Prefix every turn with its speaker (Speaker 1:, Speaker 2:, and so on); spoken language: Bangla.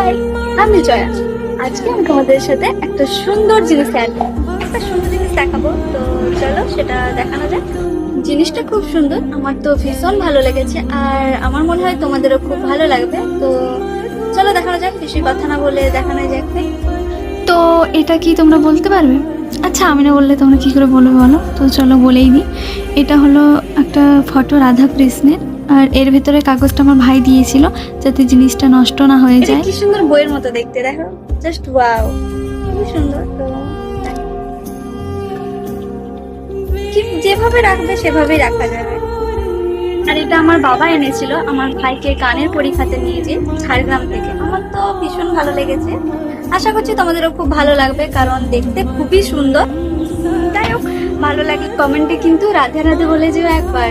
Speaker 1: হাই, আমি জয়া। আজকে আমি তোমাদের সাথে একটা সুন্দর জিনিস একটা সুন্দর জিনিস দেখাবো। তো চলো সেটা দেখানো যাক। জিনিসটা খুব সুন্দর, আমার তো ভীষণ ভালো লেগেছে, আর আমার মনে হয় তোমাদেরও খুব ভালো লাগবে। তো চলো দেখানো যাক, বেশি কথা না বলে দেখানো যাক।
Speaker 2: তো এটা কি তোমরা বলতে পারবে? আচ্ছা, আমি না বললে তোমরা কি করে বলবে বলো? তো চলো বলেই দিই। এটা হলো একটা ফটো রাধা কৃষ্ণের, আর এর ভেতরে কাগজটা আমার ভাই দিয়েছিল যাতে জিনিসটা নষ্ট না হয়ে
Speaker 1: এটা
Speaker 2: যায়।
Speaker 1: কি সুন্দর বইয়ের মতো দেখতে, দেখো জাস্ট ওয়াও, খুবই সুন্দর। তো কি যেভাবে রাখবে সেভাবেই রাখা যাবে। আর এটা আমার বাবা এনেছিল আমার ভাইকে গানের পরীক্ষাতে নিয়ে যে ঝাড়গ্রাম থেকে। আমার তো ভীষণ ভালো লেগেছে, আশা করছি তোমাদেরও খুব ভালো লাগবে, কারণ দেখতে খুবই সুন্দর। যাই হোক, ভালো লাগে কমেন্টে কিন্তু রাধে রাধে বলে যেও একবার।